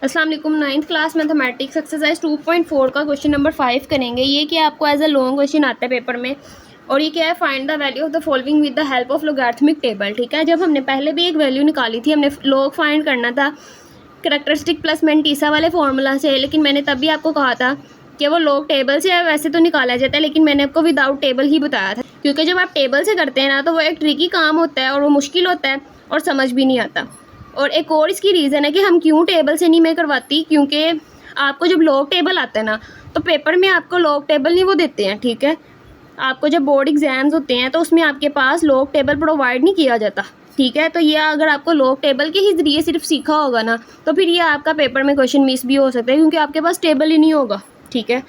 अस्सलाम वालेकुम। 9th class mathematics exercise 2.4 का क्वेश्चन नंबर 5 करेंगे। ये कि आपको एज अ लॉन्ग क्वेश्चन आता है पेपर में, और ये क्या है, find the value of the following with the help of logarithmic table. ठीक है, जब हमने पहले भी एक वैल्यू निकाली थी, हमने लॉग फाइंड करना था करैक्टरिस्टिक प्लस मैंटीसा वाले फॉर्मूला से, लेकिन मैंने तब भी आपको कहा था कि वो लॉग टेबल से वैसे तो निकाला जाता है, लेकिन मैंने आपको विदाउट टेबल ही बताया था, क्योंकि जब आप टेबल से करते हैं ना तो वो एक ट्रिकी काम होता है और वो मुश्किल होता है और समझ भी नहीं आता। और एक और इसकी रीज़न है कि हम क्यों टेबल से नहीं मैं करवाती, क्योंकि आपको जब लॉग टेबल आता है ना तो पेपर में आपको लॉग टेबल नहीं वो देते हैं। ठीक है, आपको जब बोर्ड एग्जाम्स होते हैं तो उसमें आपके पास लॉग टेबल प्रोवाइड नहीं किया जाता। ठीक है, तो ये अगर आपको लॉग टेबल के ही ज़रिए सिर्फ सीखा होगा ना तो फिर ये आपका पेपर में क्वेश्चन मिस भी हो सकता है, क्योंकि आपके पास टेबल ही नहीं होगा। ठीक है,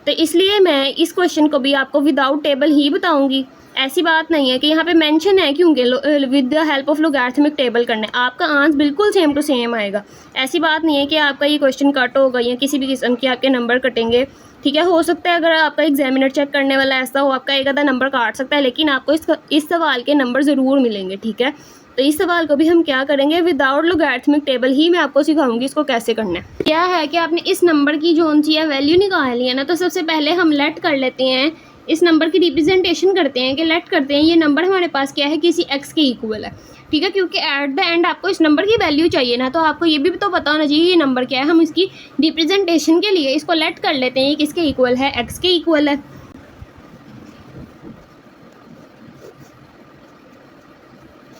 तो इसलिए मैं इस क्वेश्चन को भी आपको विदाउट टेबल ही बताऊंगी। ऐसी बात नहीं है कि यहाँ पे मेंशन है क्योंकि with the help of logarithmic table करना है, आपका आंसर बिल्कुल सेम टू सेम आएगा। ऐसी बात नहीं है कि आपका ये क्वेश्चन कट होगा या किसी भी किस्म के आपके नंबर कटेंगे। ठीक है, हो सकता है अगर आपका एग्जामिनर चेक करने वाला ऐसा हो, आपका एक आधा नंबर काट सकता है, लेकिन आपको इस सवाल के नंबर ज़रूर मिलेंगे। ठीक है, तो इस सवाल को भी हम क्या करेंगे, विदाउट लोगैरिथमिक टेबल ही मैं आपको सिखाऊंगी इसको कैसे करना है। क्या है कि आपने इस नंबर की जो सी है वैल्यू निकाली है ना, तो सबसे पहले हम लेट कर लेते हैं, इस नंबर की रिप्रेजेंटेशन करते हैं कि लेट करते हैं ये नंबर हमारे पास क्या है, किसी एक्स के इक्वल है। ठीक है, क्योंकि एट द एंड आपको इस नंबर की वैल्यू चाहिए ना, तो आपको ये भी तो पता होना चाहिए ये नंबर क्या है। हम इसकी रिप्रेजेंटेशन के लिए इसको लेट कर लेते हैं, ये किसके इक्वल है, एक्स के इक्वल है।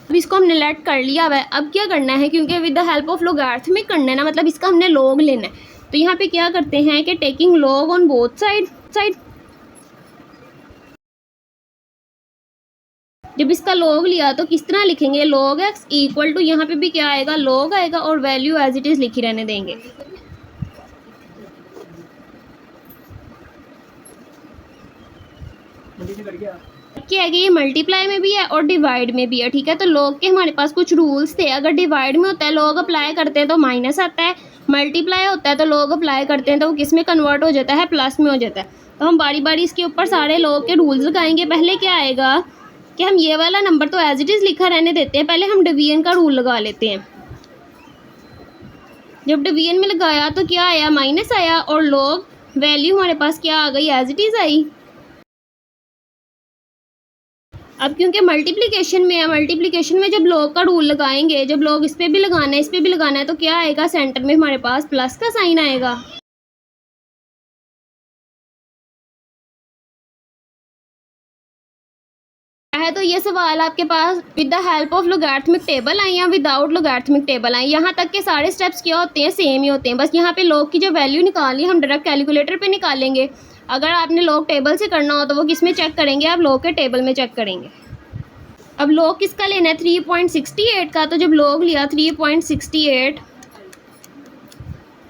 अब इसको हमने लेट कर लिया हुआ है। अब क्या करना है, क्योंकि with the help of logarithmic करना है ना, मतलब इसका हमने लॉग लेना है, तो यहाँ पे क्या करते हैं कि taking log on both side. जब इसका लॉग लिया तो किस तरह लिखेंगे, लॉग एक्स इक्वल टू, यहाँ पे भी क्या आएगा, लॉग आएगा और वैल्यू एज इट इज लिखी रहने देंगे। क्या है कि ये मल्टीप्लाई में भी है और डिवाइड में भी है। ठीक है, तो लॉग के हमारे पास कुछ रूल्स थे। अगर डिवाइड में होता है लॉग अप्लाई करते हैं तो माइनस आता है, मल्टीप्लाई होता है तो लॉग अप्लाई करते हैं तो वो किस में कन्वर्ट हो जाता है, प्लस में हो जाता है। तो हम बारी बारी इसके ऊपर सारे लॉग के रूल्स लगाएंगे। पहले क्या आएगा कि हम ये वाला नंबर तो एज इट इज़ लिखा रहने देते हैं, पहले हम डिवीजन का रूल लगा लेते हैं। जब डिवीजन में लगाया तो क्या आया, माइनस आया, और लॉग वैल्यू हमारे पास क्या आ गई, एज इट इज़ आई। अब क्योंकि मल्टीप्लिकेशन में है, मल्टीप्लिकेशन में जब लॉग का रूल लगाएंगे, जब लॉग इस पर भी लगाना है इस पर भी लगाना है, तो क्या आएगा, सेंटर में हमारे पास प्लस का साइन आएगा। है तो ये सवाल आपके पास with the help of logarithmic table आई या विदाउट लोगैरिथमिक टेबल आई, यहाँ तक के सारे स्टेप्स क्या होते हैं, सेम ही होते हैं। बस यहाँ पे लॉग की जो वैल्यू निकालनी है हम डायरेक्ट कैलकुलेटर पे निकालेंगे। अगर आपने लॉग टेबल से करना हो तो वो किस में चेक करेंगे, आप लॉग के टेबल में चेक करेंगे। अब लॉग किसका लेना है, 3.68 का। तो जब लॉग लिया 3.68,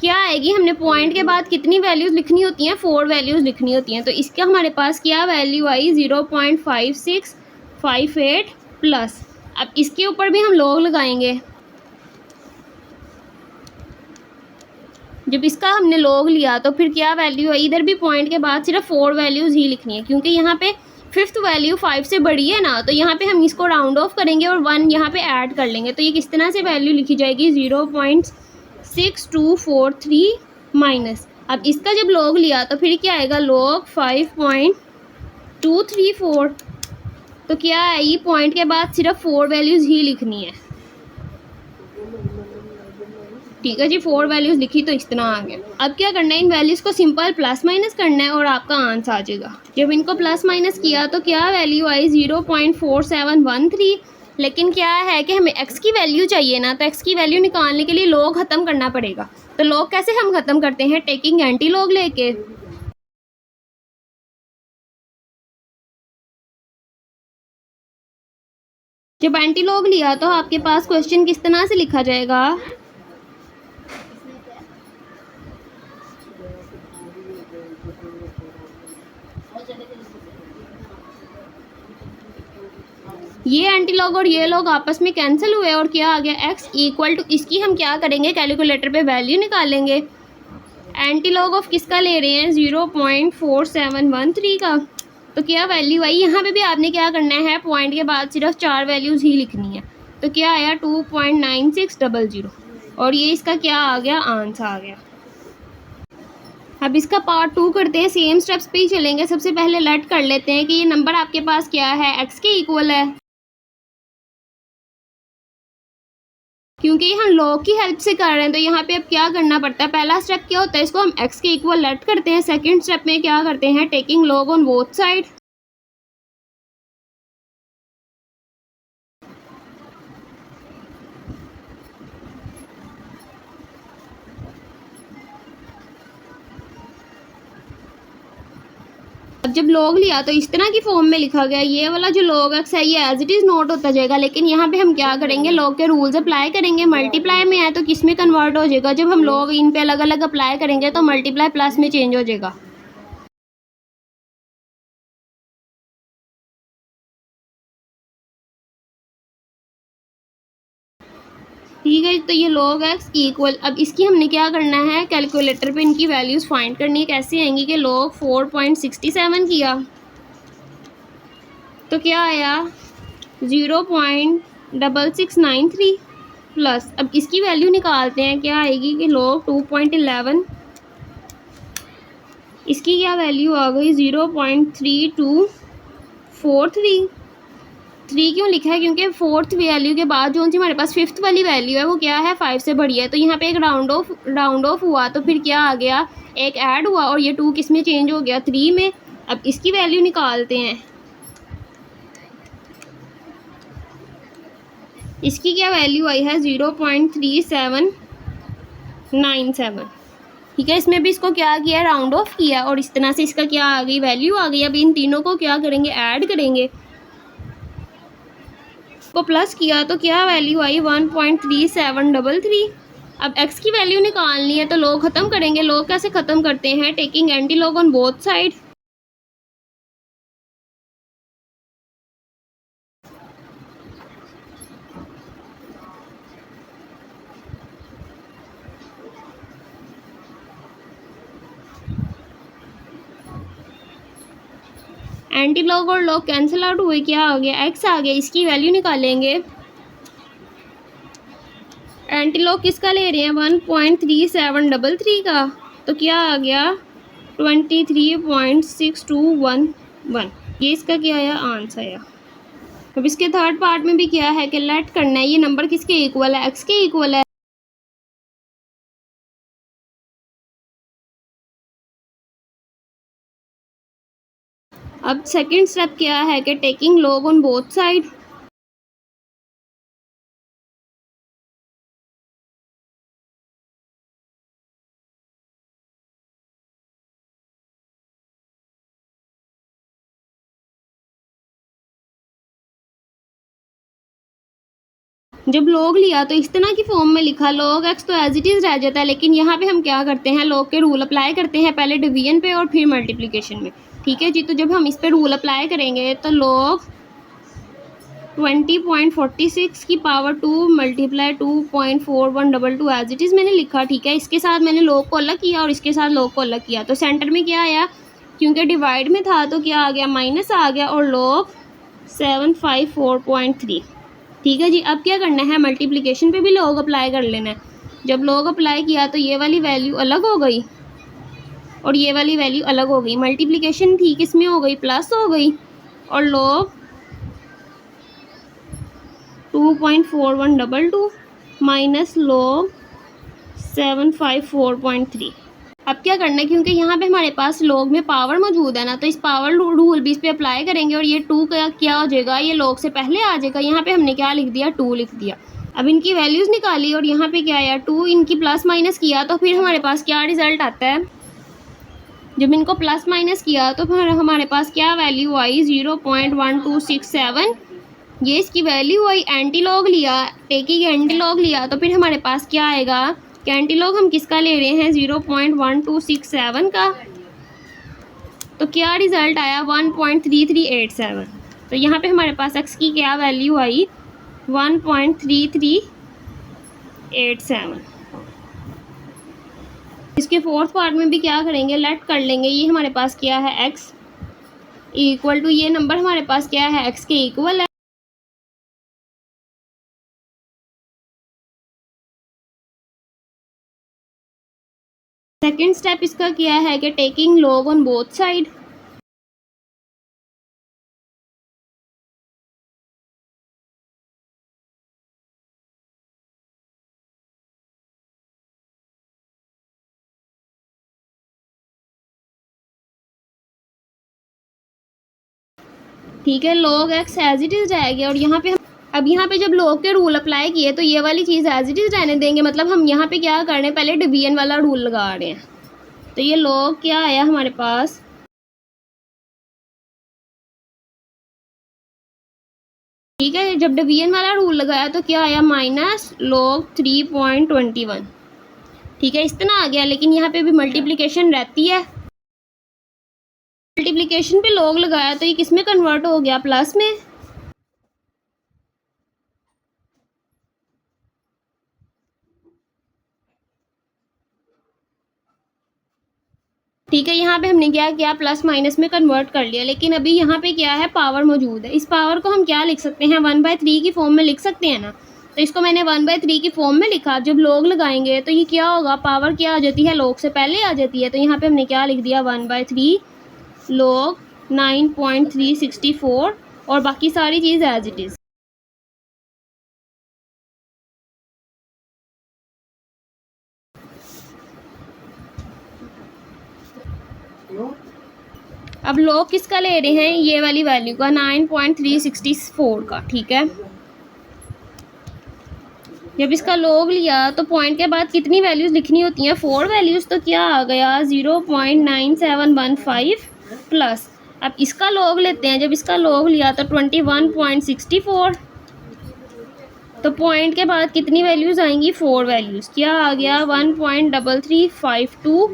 क्या आएगी, हमने पॉइंट के बाद कितनी वैल्यूज़ लिखनी होती हैं, 4 वैल्यूज़ लिखनी होती हैं। तो इसका हमारे पास क्या वैल्यू आई, 0.5658 प्लस। अब इसके ऊपर भी हम लॉग लगाएंगे। जब इसका हमने लॉग लिया तो फिर क्या वैल्यू आई, इधर भी पॉइंट के बाद सिर्फ 4 वैल्यूज़ ही लिखनी है, क्योंकि यहाँ पे 5th वैल्यू 5 से बड़ी है ना, तो यहाँ पे हम इसको राउंड ऑफ करेंगे और 1 यहाँ पे ऐड कर लेंगे। तो ये किस तरह से वैल्यू लिखी जाएगी, 0.6243 माइनस। अब इसका जब लॉग लिया तो फिर क्या आएगा, लॉग 5.234। तो क्या आई, पॉइंट के बाद सिर्फ 4 वैल्यूज़ ही लिखनी है। ठीक है जी, 4 वैल्यूज़ लिखी तो इस तरह आ गया। अब क्या करना है, इन वैल्यूज़ को सिंपल प्लस माइनस करना है और आपका आंसर आ जाएगा। जब इनको प्लस माइनस किया तो क्या वैल्यू आई, 0.4713। लेकिन क्या है कि हमें एक्स की वैल्यू चाहिए ना, तो एक्स की वैल्यू निकालने के लिए लॉग ख़त्म करना पड़ेगा। तो लॉग कैसे हम ख़त्म करते हैं, टेकिंग एंटी लॉग लेके। जब एंटी लॉग लिया तो आपके पास क्वेश्चन किस तरह से लिखा जाएगा, ये एंटी लॉग और ये लॉग आपस में कैंसिल हुए और क्या आ गया, एक्स इक्वल टू, इसकी हम क्या करेंगे, कैलकुलेटर पे वैल्यू निकालेंगे। एंटी लॉग ऑफ किसका ले रहे हैं, 0.4713 का। तो क्या वैल्यू आई, यहाँ पे भी आपने क्या करना है, पॉइंट के बाद सिर्फ 4 वैल्यूज़ ही लिखनी है। तो क्या आया, 2.9600। और ये इसका क्या आ गया, आंसर आ गया। अब इसका पार्ट 2 करते हैं, सेम स्टेप्स पे ही चलेंगे। सबसे पहले लेट कर लेते हैं कि ये नंबर आपके पास क्या है, x के इक्वल है। क्योंकि हम लॉग की हेल्प से कर रहे हैं तो यहाँ पे अब क्या करना पड़ता है, पहला स्टेप क्या होता है, इसको हम x के इक्वल लेट करते हैं। सेकंड स्टेप में क्या करते हैं, taking log on both side. अब जब लॉग लिया तो इस तरह की फॉर्म में लिखा गया, ये वाला जो लॉग एक्स है ये एज इट इज़ नोट होता जाएगा, लेकिन यहाँ पे हम क्या करेंगे, लॉग के रूल्स अप्लाई करेंगे। मल्टीप्लाई में है तो किस में कन्वर्ट हो जाएगा, जब हम लॉग इन पे अलग अलग अप्लाई करेंगे तो मल्टीप्लाई प्लस में चेंज हो जाएगा। ठीक है, तो ये log x इक्वल, अब इसकी हमने क्या करना है, कैलकुलेटर पे इनकी वैल्यूज़ फाइंड करनी है। कैसे आएंगी कि log 4.67 किया तो क्या आया 0.6693 प्लस, अब इसकी वैल्यू निकालते हैं, क्या आएगी कि log 2.11, इसकी क्या वैल्यू आ गई 0.3243। 3 क्यों लिखा है, क्योंकि फोर्थ वैल्यू के बाद जो सी हमारे पास फिफ्थ वाली वैल्यू है वो क्या है, 5 से बड़ी है। तो यहाँ पे एक राउंड ऑफ हुआ तो फिर क्या आ गया, एक ऐड हुआ और ये 2 किस में चेंज हो गया, 3 में। अब इसकी वैल्यू निकालते हैं, इसकी क्या वैल्यू आई है 0.3797। ठीक है, इसमें भी इसको क्या किया, राउंड ऑफ किया और इस तरह से इसका क्या आ गई, वैल्यू आ गई। अब इन तीनों को क्या करेंगे, ऐड करेंगे, को प्लस किया तो क्या वैल्यू आई 1.3733। अब x की वैल्यू निकालनी है तो लॉग ख़त्म करेंगे। लॉग कैसे ख़त्म करते हैं, taking anti log on both side. Anti log और लॉग कैंसिल आउट हुए, क्या आ गया, x आ गया। इसकी वैल्यू निकालेंगे, एंटी लॉग किसका ले रहे हैं 1.3733 का, तो क्या आ गया 23.6211। ये इसका क्या आया, आंसर आया। अब इसके थर्ड पार्ट में भी क्या है कि लेट करना है, ये नंबर किसके इक्वल है, x के इक्वल है। अब सेकंड स्टेप क्या है कि taking log on both side. जब log लिया तो इस तरह की फॉर्म में लिखा, log x तो एज इट इज़ रह जाता है, लेकिन यहाँ पे हम क्या करते हैं, log के रूल अप्लाई करते हैं, पहले डिवीजन पे और फिर मल्टीप्लिकेशन में। ठीक है जी, तो जब हम इस पे रूल अप्लाई करेंगे तो log 20.46 की power 2 multiply 2.4122 as it is मैंने लिखा। ठीक है, इसके साथ मैंने log को अलग किया और इसके साथ log को अलग किया, तो सेंटर में क्या आया, क्योंकि डिवाइड में था तो क्या आ गया, माइनस आ गया और log 754.3। ठीक है जी, अब क्या करना है, मल्टीप्लिकेशन पे भी log अप्लाई कर लेना है। जब log अप्लाई किया तो ये वाली वैल्यू अलग हो गई और ये वाली वैल्यू अलग हो गई। मल्टीप्लिकेशन थी किस में हो गई, प्लस हो गई, और log 2.4122 माइनस log 754.3। अब क्या करना है, क्योंकि यहाँ पे हमारे पास log में पावर मौजूद है ना, तो इस पावर रूल भी इस पे अप्लाई करेंगे और ये 2 का क्या हो जाएगा, ये log से पहले आ जाएगा। यहाँ पे हमने क्या लिख दिया, 2 लिख दिया। अब इनकी वैल्यूज़ निकाली और यहाँ पे क्या आया, 2 इनकी प्लस माइनस किया तो फिर हमारे पास क्या रिजल्ट आता है, जब इनको प्लस माइनस किया तो फिर हमारे पास क्या वैल्यू आई 0.1267। ये इसकी वैल्यू आई। एंटी लॉग लिया, टेकिंग एंटी लॉग लिया तो फिर हमारे पास क्या आएगा, कि एंटी लॉग हम किसका ले रहे हैं 0.1267 का, तो क्या रिजल्ट आया 1.3387। तो यहाँ पे हमारे पास x की क्या वैल्यू आई 1.3387। इसके फोर्थ पार्ट में भी क्या करेंगे, लेट कर लेंगे। ये हमारे पास क्या है, x इक्वल टू, ये नंबर हमारे पास क्या है, x के इक्वल है। सेकेंड स्टेप इसका क्या है कि taking log on both side. ठीक है, log x as it is रहेगी और यहाँ पे हम अब यहाँ पे जब log के रूल अप्लाई किए तो ये वाली चीज़ एज इट इज़ रहने देंगे। मतलब हम यहाँ पे क्या कर रहे हैं, पहले डिवीजन वाला रूल लगा रहे हैं। तो ये log क्या आया हमारे पास, ठीक है। जब डिवीजन वाला रूल लगाया तो क्या आया, -log 3.21। ठीक है, इस तरह आ गया। लेकिन यहाँ पे भी मल्टीप्लिकेशन रहती है, मल्टीप्लिकेशन पे log लगाया तो ये किस में कन्वर्ट हो गया, प्लस में। ठीक है, यहाँ पे हमने क्या किया, प्लस माइनस में कन्वर्ट कर लिया। लेकिन अभी यहाँ पे क्या है, पावर मौजूद है। इस पावर को हम क्या लिख सकते हैं, 1/3 की फॉर्म में लिख सकते हैं ना। तो इसको मैंने 1/3 की फॉर्म में लिखा। जब log लगाएंगे तो ये क्या होगा, पावर क्या आ जाती है, log से पहले आ जाती है। तो यहाँ पे हमने क्या लिख दिया, 1/3 log 9.364 और बाकी सारी चीज़ एज इट इज़। अब log किसका ले रहे हैं, ये वाली वैल्यू का, 9.364 का। ठीक है, जब इसका log लिया तो पॉइंट के बाद कितनी वैल्यूज़ लिखनी होती हैं, 4 वैल्यूज़। तो क्या आ गया, 0.9715 प्लस, अब इसका log लेते हैं। जब इसका log लिया तो 21.64। तो पॉइंट के बाद कितनी वैल्यूज़ आएंगी, 4 वैल्यूज़। क्या आ गया, 1.3352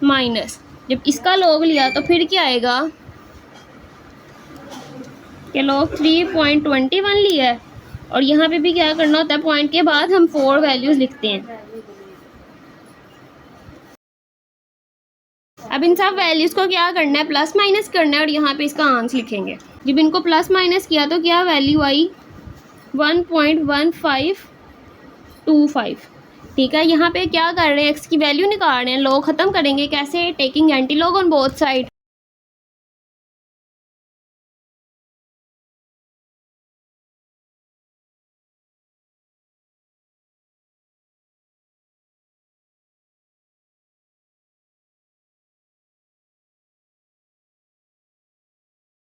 माइनस, जब इसका log लिया तो फिर क्या आएगा कि log 3.21 लिया है। और यहाँ पे भी क्या करना होता है, पॉइंट के बाद हम 4 वैल्यूज़ लिखते हैं। अब इन सब वैल्यूज़ को क्या करना है, प्लस माइनस करना है और यहाँ पे इसका आंसर लिखेंगे। जब इनको प्लस माइनस किया तो क्या वैल्यू आई, 1.1525। ठीक है, यहाँ पे क्या कर रहे हैं, एक्स की वैल्यू निकाल रहे हैं। log ख़त्म करेंगे कैसे, taking anti log on both side.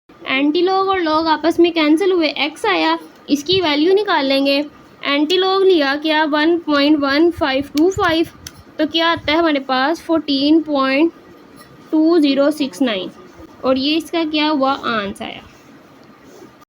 Anti log और log आपस में कैंसिल हुए, x आया, इसकी वैल्यू निकालेंगे। एंटी लॉग लिया क्या, 1.1525। तो क्या आता है हमारे पास, 14.2069 और ये इसका क्या हुआ, आंसर आया।